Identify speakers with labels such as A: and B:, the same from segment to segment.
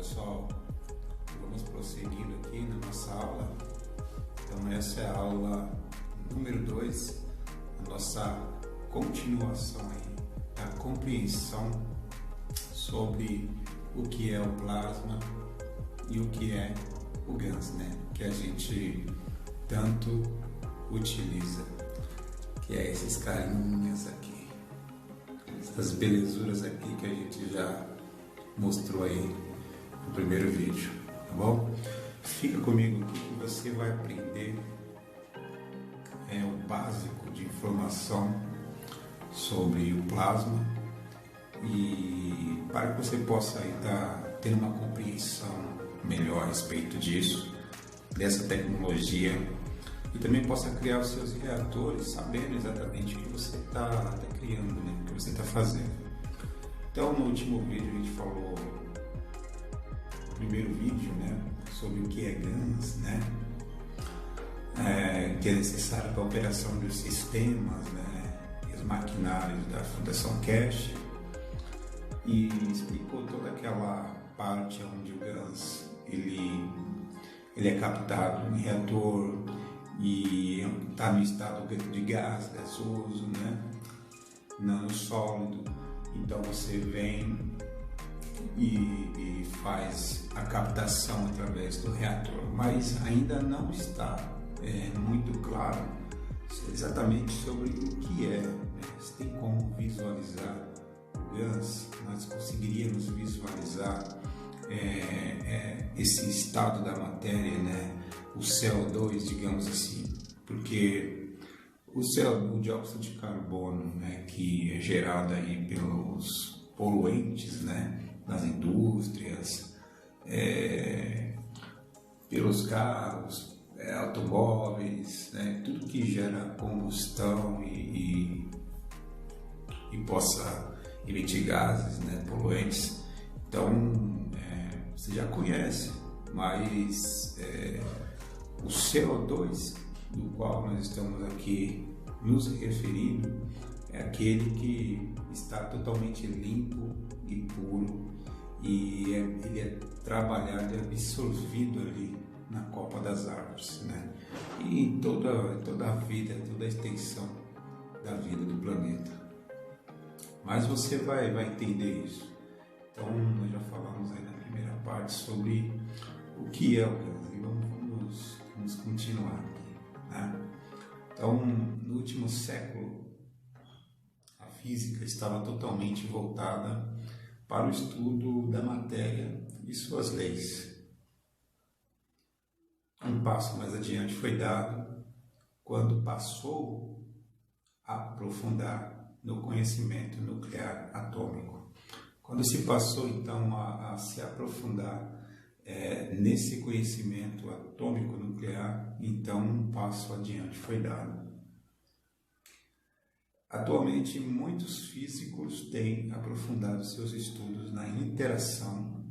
A: pessoal, vamos prosseguindo aqui na nossa aula. Então essa é a aula número 2, a nossa continuação aí da compreensão sobre o que é o plasma e o que é o GANs, né? Que a gente tanto utiliza, que é esses carinhas aqui, essas belezuras aqui que a gente já mostrou aí no primeiro vídeo, tá bom? Fica comigo aqui que você vai aprender o básico de informação sobre o plasma e para que você possa estar tendo uma compreensão melhor a respeito disso, dessa tecnologia, e também possa criar os seus reatores sabendo exatamente o que você está criando, né? O que você está fazendo. Então, no último vídeo a gente falou, no primeiro vídeo, né, sobre o que é GANs, né, que é necessário para a operação dos sistemas, né, e os maquinários da Fundação Keshe, e explicou toda aquela parte onde o GANs ele é captado em reator e está no estado de gás, gasoso, né, não sólido. Então você vem e faz a captação através do reator, mas ainda não está muito claro exatamente sobre o que é, né? Se tem como visualizar o GANs, nós conseguiríamos visualizar esse estado da matéria, né? O CO2, digamos assim, porque o dióxido de carbono, né, que é gerado aí pelos poluentes, né, das indústrias, pelos carros, automóveis, né, tudo que gera combustão e possa emitir gases, né, poluentes. Então, você já conhece, mas o CO2 do qual nós estamos aqui nos referindo é aquele que está totalmente limpo e puro e ele é trabalhado e absorvido ali na copa das árvores, né? E em toda a vida, toda a extensão da vida do planeta. Mas você vai entender isso. Então nós já falamos aí na primeira parte sobre o que é o GANs e vamos continuar aqui. Então, no último século, a física estava totalmente voltada para o estudo da matéria e suas leis. Um passo mais adiante foi dado quando passou a aprofundar no conhecimento nuclear atômico. Quando se passou, então, a se aprofundar nesse conhecimento atômico nuclear, então um passo adiante foi dado. Atualmente, muitos físicos têm aprofundado seus estudos na interação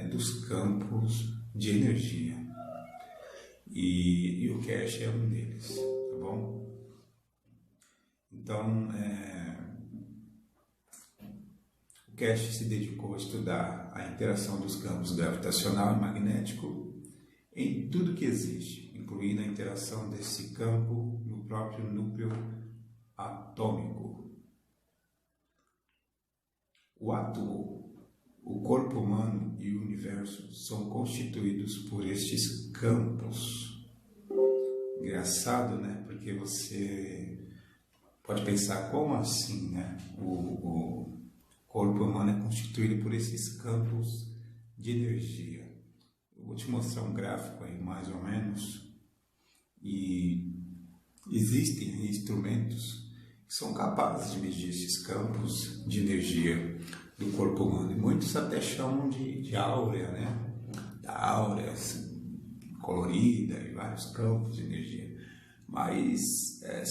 A: dos campos de energia, e o Keshe é um deles, tá bom? Então, o Keshe se dedicou a estudar a interação dos campos gravitacional e magnético em tudo que existe, incluindo a interação desse campo no próprio núcleo atômico. O átomo, o corpo humano e o universo são constituídos por estes campos. Engraçado, né? Porque você pode pensar, como assim, né? O corpo humano é constituído por esses campos de energia. Eu vou te mostrar um gráfico aí, mais ou menos, e existem instrumentos que são capazes de medir esses campos de energia do corpo humano, e muitos até chamam de áurea, né? Da áurea colorida e vários campos de energia, mas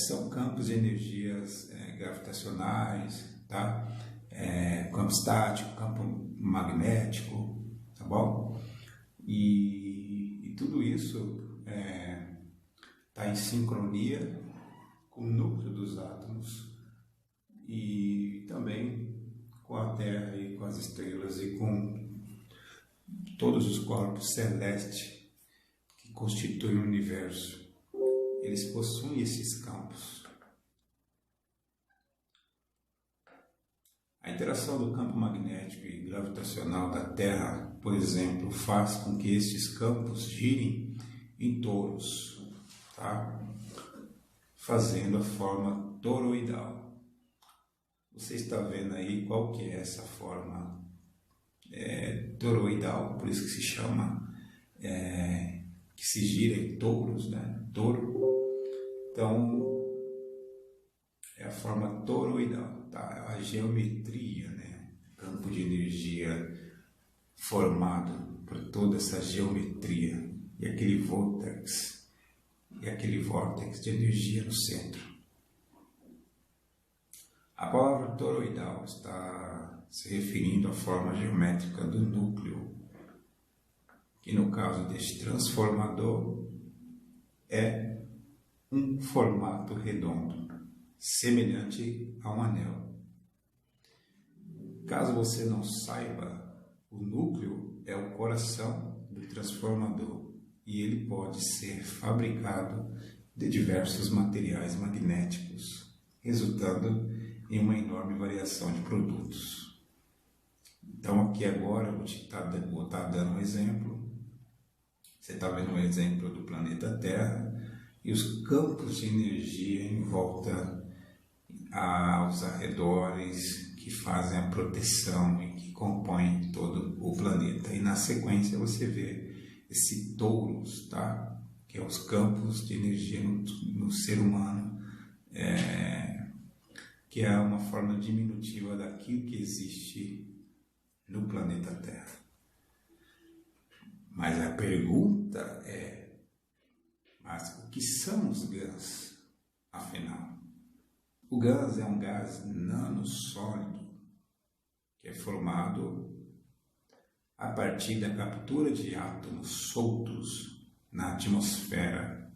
A: são campos de energias gravitacionais, tá? Campo estático, campo magnético, tá bom? E tudo isso está em sincronia com o núcleo dos átomos e também com a Terra e com as estrelas e com todos os corpos celestes que constituem o universo, eles possuem esses campos. A interação do campo magnético e gravitacional da Terra, por exemplo, faz com que estes campos girem em touros, tá? Fazendo a forma toroidal. Você está vendo aí qual que é essa forma toroidal, por isso que se chama, que se gira em touros, né? Touro. Então, é a forma toroidal, tá? A geometria, né? Campo de energia formado por toda essa geometria e aquele vórtex de energia no centro. A palavra toroidal está se referindo à forma geométrica do núcleo, que no caso deste transformador é um formato redondo, semelhante a um anel. Caso você não saiba, o núcleo é o coração do transformador e ele pode ser fabricado de diversos materiais magnéticos, resultando em uma enorme variação de produtos. Então aqui agora eu vou estar dando um exemplo. Você está vendo um exemplo do planeta Terra e os campos de energia em volta aos arredores que fazem a proteção e que compõem todo o planeta. E na sequência você vê esse touros, tá? Que é os campos de energia no ser humano, que é uma forma diminutiva daquilo que existe no planeta Terra. Mas a pergunta é, mas o que são os GANs, afinal? O GANs é um gás nanossólido que é formado a partir da captura de átomos soltos na atmosfera.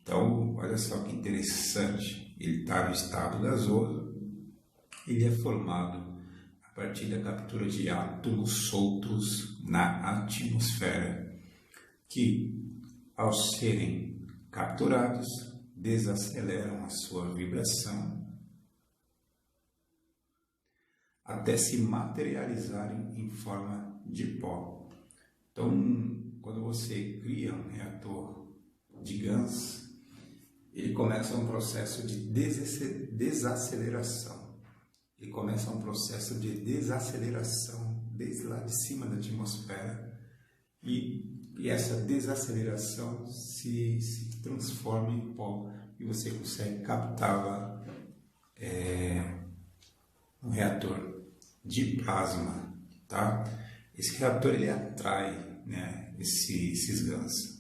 A: Então, olha só que interessante, ele está no estado gasoso, ele é formado a partir da captura de átomos soltos na atmosfera, que, ao serem capturados, desaceleram a sua vibração até se materializarem em forma de pó. Então, quando você cria um reator de GANs, ele começa um processo de desaceleração. Ele começa um processo de desaceleração desde lá de cima da atmosfera e essa desaceleração se transforma em pó e você consegue captá-la um reator de plasma, tá? Esse reator ele atrai, né, esses GANs.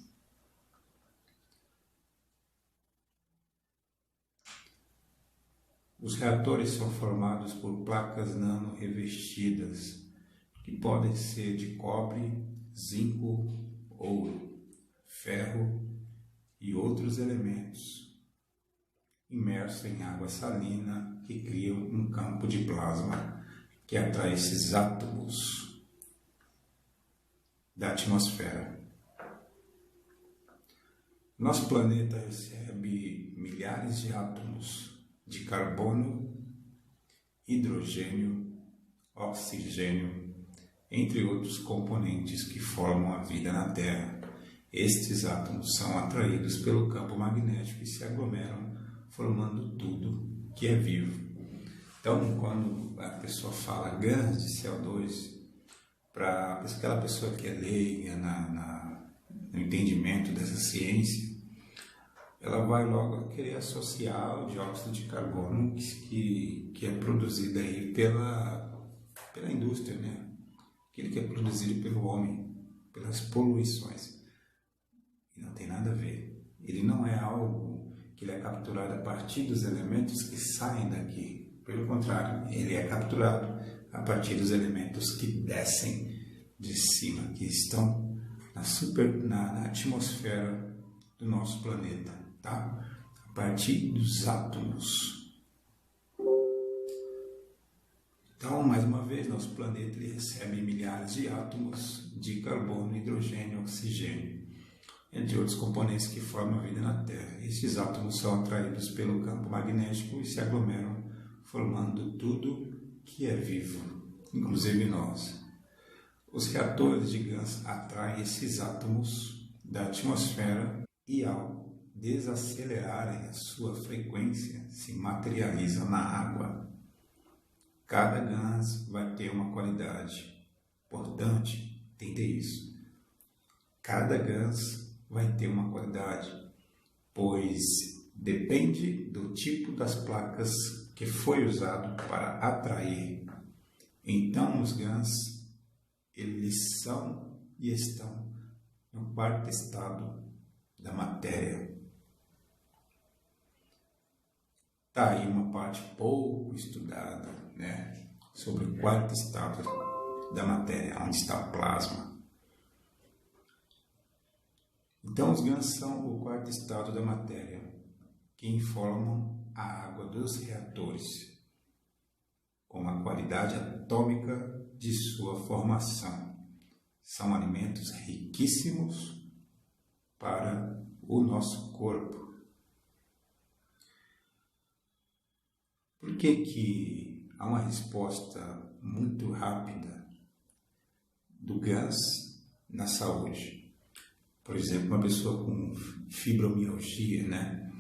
A: Os reatores são formados por placas nano revestidas, que podem ser de cobre, zinco, ouro, ferro e outros elementos, imersos em água salina, que criam um campo de plasma que atrai esses átomos da atmosfera. Nosso planeta recebe milhares de átomos de carbono, hidrogênio, oxigênio, entre outros componentes que formam a vida na Terra. Estes átomos são atraídos pelo campo magnético e se aglomeram, formando tudo que é vivo. Então, quando a pessoa fala GANs de CO2, para aquela pessoa que é leiga no entendimento dessa ciência, ela vai logo querer associar o dióxido de carbono que é produzido aí pela indústria, né? Aquele que é produzido pelo homem, pelas poluições. E não tem nada a ver. Ele não é algo que ele é capturado a partir dos elementos que saem daqui. Pelo contrário, ele é capturado a partir dos elementos que descem de cima, que estão na atmosfera do nosso planeta, tá? A partir dos átomos. Então, mais uma vez, nosso planeta ele recebe milhares de átomos de carbono, hidrogênio, oxigênio, entre outros componentes que formam a vida na Terra. Esses átomos são atraídos pelo campo magnético e se aglomeram, formando tudo que é vivo, inclusive nós. Os reatores de gás atraem esses átomos da atmosfera e, ao desacelerarem a sua frequência, se materializam na água. Cada gás vai ter uma qualidade. Importante entender isso. Cada gás vai ter uma qualidade, pois depende do tipo das placas que foi usado para atrair. Então, os gás, eles são e estão no quarto estado da matéria. Está aí uma parte pouco estudada, né, sobre o quarto estado da matéria, onde está o plasma. Então, os gás são o quarto estado da matéria, que informam a água dos reatores, com a qualidade atômica de sua formação. São alimentos riquíssimos para o nosso corpo. Por que há uma resposta muito rápida do gás na saúde? Por exemplo, uma pessoa com fibromialgia, né,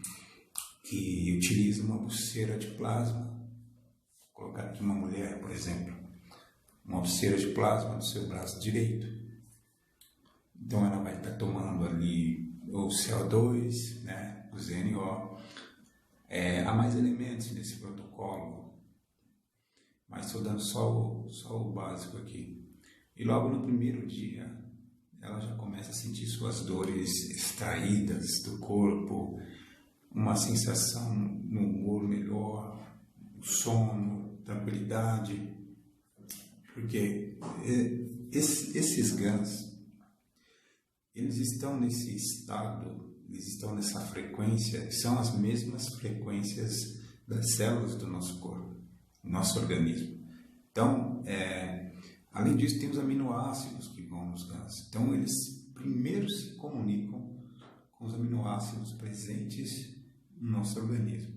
A: que utiliza uma pulseira de plasma, vou colocar aqui uma mulher, por exemplo, uma pulseira de plasma no seu braço direito. Então ela vai estar tomando ali o CO2, né, o ZNO. Há mais elementos nesse protocolo, mas estou dando só o básico aqui. E logo no primeiro dia, ela já começa a sentir suas dores extraídas do corpo, uma sensação no humor melhor, sono, tranquilidade, porque esses gás, eles estão nesse estado, eles estão nessa frequência, são as mesmas frequências das células do nosso corpo, do nosso organismo. Então, além disso, tem os aminoácidos que vão nos gás. Então, eles primeiro se comunicam com os aminoácidos presentes no nosso organismo.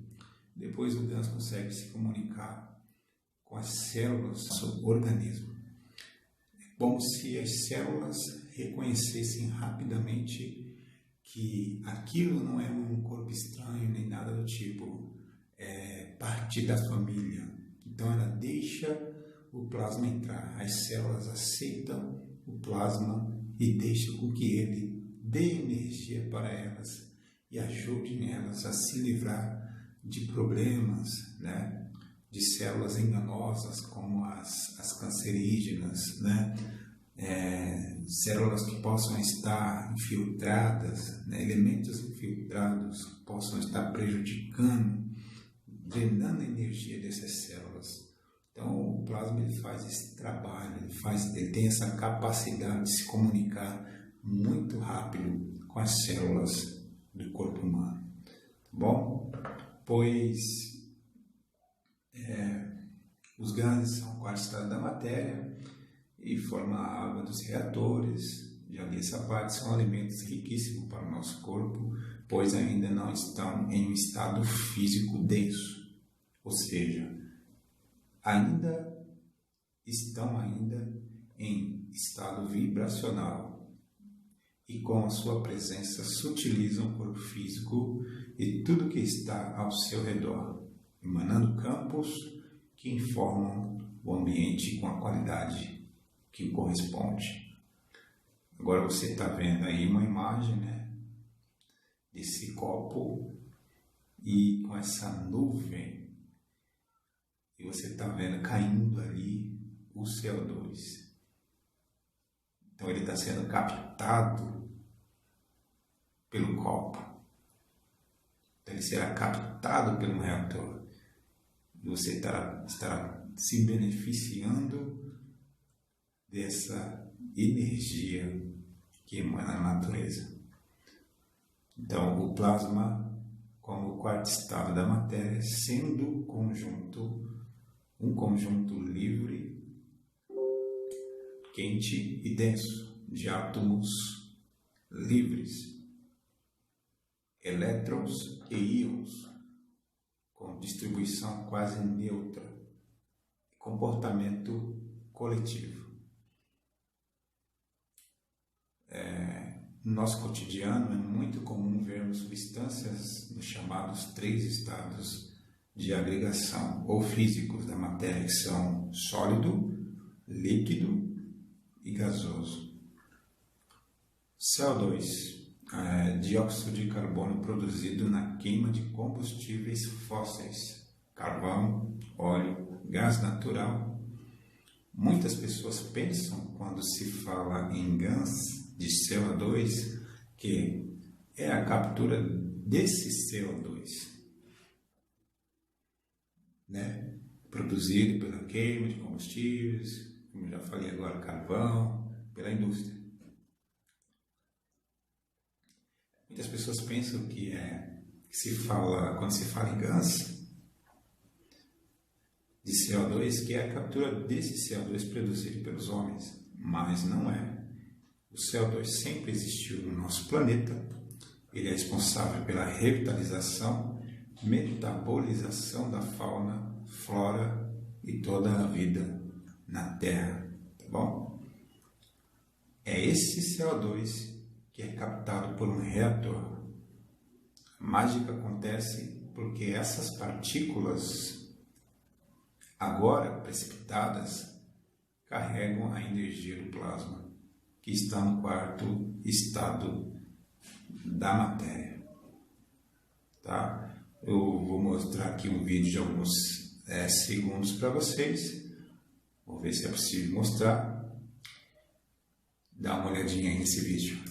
A: Depois, o gás consegue se comunicar com as células do nosso organismo. É como se as células reconhecessem rapidamente que aquilo não é um corpo estranho nem nada do tipo, é parte da família. Então ela deixa o plasma entrar, as células aceitam o plasma e deixam com que ele dê energia para elas e ajude elas a se livrar de problemas, né, de células enganosas como as cancerígenas, né, células que possam estar infiltradas, né, elementos infiltrados que possam estar prejudicando, drenando a energia dessas células. Então o plasma ele faz esse trabalho, ele tem essa capacidade de se comunicar muito rápido com as células do corpo humano. Tá bom? Pois os gases são o quarto estado da matéria e formam a água dos reatores. Já li essa parte, são alimentos riquíssimos para o nosso corpo, pois ainda não estão em um estado físico denso, ou seja, estão em estado vibracional e com a sua presença sutilizam o corpo físico e tudo que está ao seu redor, emanando campos que informam o ambiente com a qualidade que corresponde. Agora você está vendo aí uma imagem, né, desse copo e com essa nuvem, e você está vendo caindo ali o CO2. Então ele está sendo captado pelo copo. Então ele será captado pelo reator. E você estará se beneficiando dessa energia que emana na natureza. Então, o plasma, como o quarto estado da matéria, sendo o conjunto um conjunto livre, quente e denso de átomos livres, elétrons e íons, com distribuição quase neutra, comportamento coletivo. No nosso cotidiano é muito comum vermos substâncias nos chamados 3 estados de agregação ou físicos da matéria, que são sólido, líquido e gasoso. CO2, dióxido de carbono produzido na queima de combustíveis fósseis, carvão, óleo, gás natural. Muitas pessoas pensam, quando se fala em gás de CO2, que é a captura desse CO2, né? Produzido pela queima de combustíveis, como eu já falei agora, carvão, pela indústria. Muitas pessoas pensam que quando se fala em gás de CO2, que é a captura desse CO2 produzido pelos homens, mas não é. O CO2 sempre existiu no nosso planeta. Ele é responsável pela revitalização, metabolização da fauna, flora e toda a vida na Terra, tá bom? É esse CO2 que é captado por um reator. A mágica acontece porque essas partículas, agora precipitadas, carregam a energia do plasma, que está no 4º estado da matéria. Tá? Eu vou mostrar aqui um vídeo de alguns segundos para vocês. Vou ver se é possível mostrar. Dá uma olhadinha aí nesse vídeo.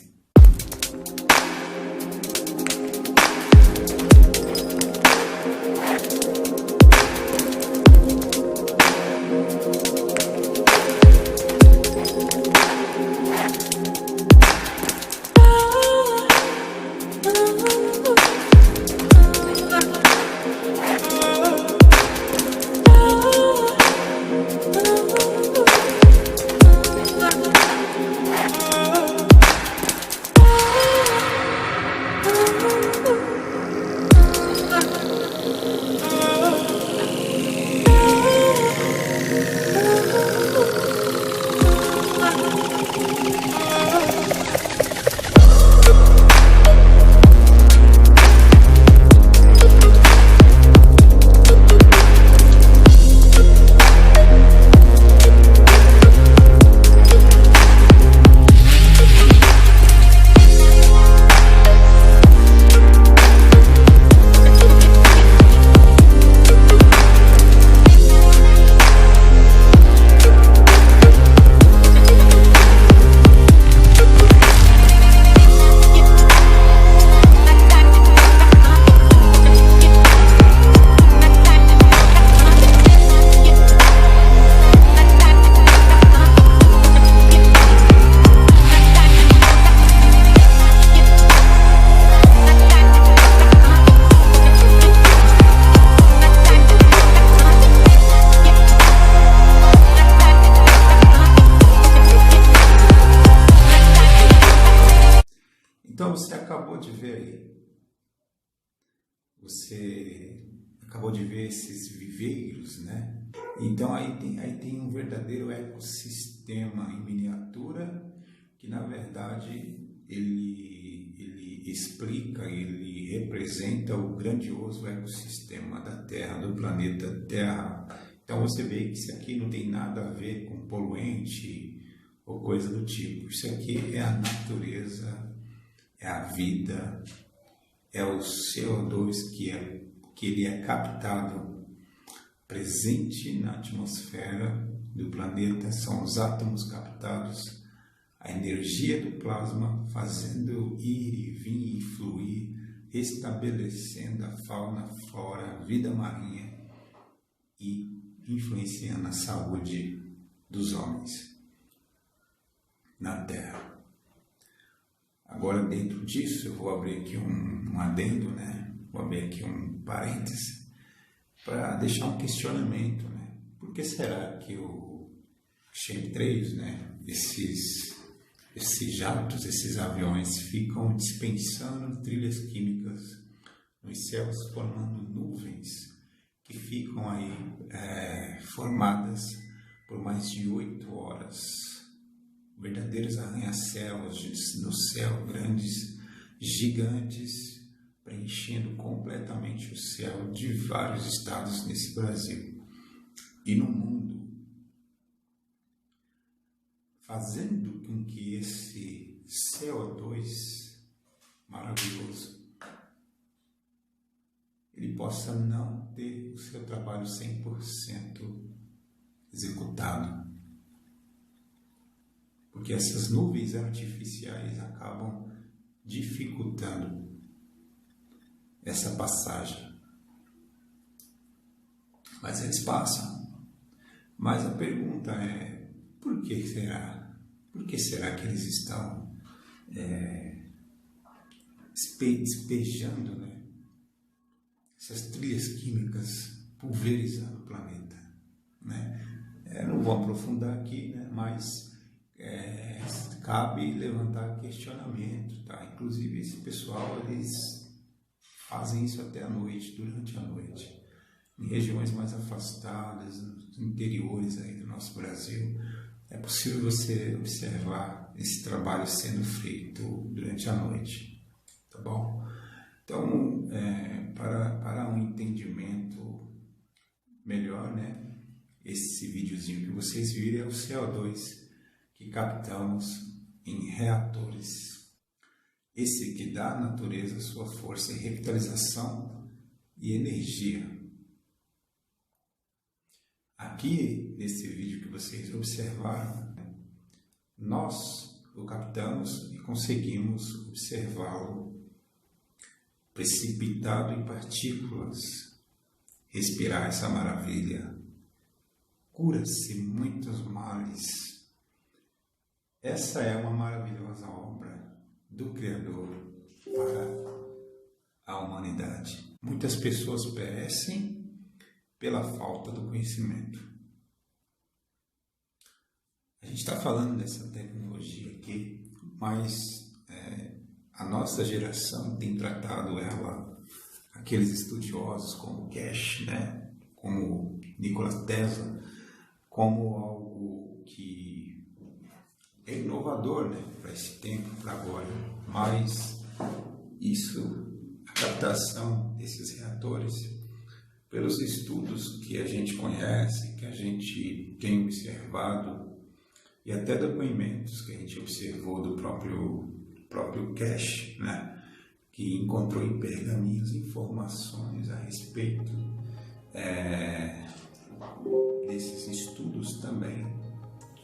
A: Então você acabou de ver aí, esses viveiros, né? Então aí tem um verdadeiro ecossistema em miniatura, que na verdade ele explica, ele representa o grandioso ecossistema da Terra, do planeta Terra. Então você vê que isso aqui não tem nada a ver com poluente ou coisa do tipo. Isso aqui é a natureza, é a vida, é o CO2 que ele é captado, presente na atmosfera do planeta, são os átomos captados, a energia do plasma fazendo ir e vir e fluir, estabelecendo a fauna, a flora, a vida marinha e influenciando a saúde dos homens na Terra. Agora, dentro disso, eu vou abrir aqui um adendo, né? Vou abrir aqui um parêntese para deixar um questionamento, né? que será que o chemtrails, né, esses jatos, esses aviões ficam dispensando trilhas químicas nos céus, formando nuvens que ficam aí formadas por mais de 8 horas. Verdadeiros arranha-céus no céu, grandes, gigantes, preenchendo completamente o céu de vários estados nesse Brasil e no mundo, fazendo com que esse CO2 maravilhoso ele possa não ter o seu trabalho 100% executado. Porque essas nuvens artificiais acabam dificultando essa passagem. Mas eles passam. Mas a pergunta é, por que será? Por que será que eles estão despejando, né, essas trilhas químicas, pulverizando o planeta? Né? Não vou aprofundar aqui, né, mas cabe levantar questionamento. Tá? Inclusive, esse pessoal, eles fazem isso até à noite, durante a noite. Em regiões mais afastadas, nos interiores aí do nosso Brasil, é possível você observar esse trabalho sendo feito durante a noite, tá bom? Então, para um entendimento melhor, né, esse videozinho que vocês viram é o CO2 que captamos em reatores. Esse que dá à natureza sua força e revitalização e energia. Aqui, nesse vídeo que vocês observaram, nós o captamos e conseguimos observá-lo precipitado em partículas. Respirar essa maravilha. Cura-se muitos males. Essa é uma maravilhosa obra do Criador para a humanidade. Muitas pessoas perecem pela falta do conhecimento. A gente está falando dessa tecnologia aqui, mas a nossa geração tem tratado ela, aqueles estudiosos como Cash, né, como Nikola Tesla, como algo que é inovador, né, para esse tempo, para agora. Mas a captação desses reatores, pelos estudos que a gente conhece, que a gente tem observado, e até depoimentos que a gente observou do próprio Cash, né, que encontrou em pergaminhos informações a respeito desses estudos também,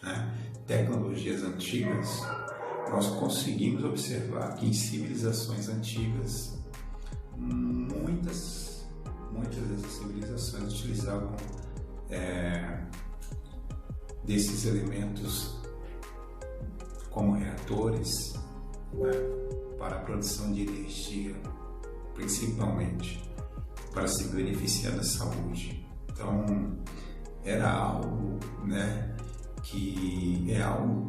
A: né, tecnologias antigas, nós conseguimos observar que em civilizações antigas, muitas dessas civilizações utilizavam desses elementos como reatores, né, para a produção de energia, principalmente para se beneficiar da saúde. Então, era algo, né,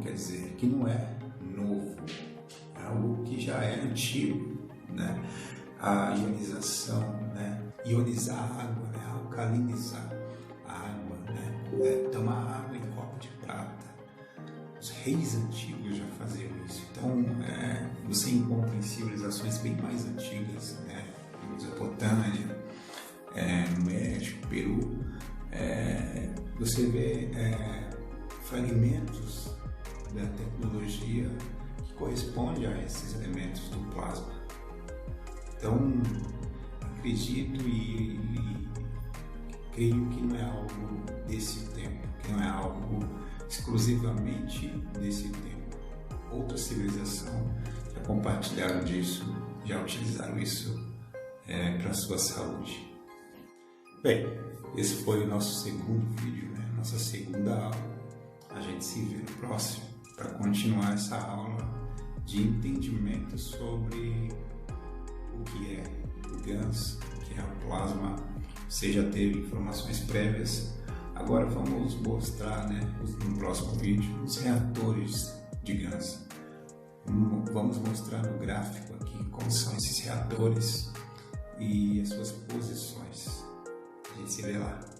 A: quer dizer, que não é novo, é algo que já é antigo, né? A ionização, né? Ionizar a água, né? Alcalinizar a água, né? Tomar água em copo de prata. Os reis antigos já faziam isso. Então, você encontra em civilizações bem mais antigas, né? Mesopotâmia, no México, Peru, você vê fragmentos da tecnologia que corresponde a esses elementos do plasma. Então, acredito e creio que não é algo desse tempo, que não é algo exclusivamente desse tempo. Outra civilização já compartilharam disso, já utilizaram isso para a sua saúde. Bem, esse foi o nosso segundo vídeo, né? Nossa segunda aula. A gente se vê no próximo para continuar essa aula de entendimento sobre o que é o GANS, o que é o plasma. Você já teve informações prévias Agora vamos mostrar, né, no próximo vídeo, os reatores de GANs. Vamos mostrar no gráfico aqui como são esses reatores e as suas posições. A gente se vê lá.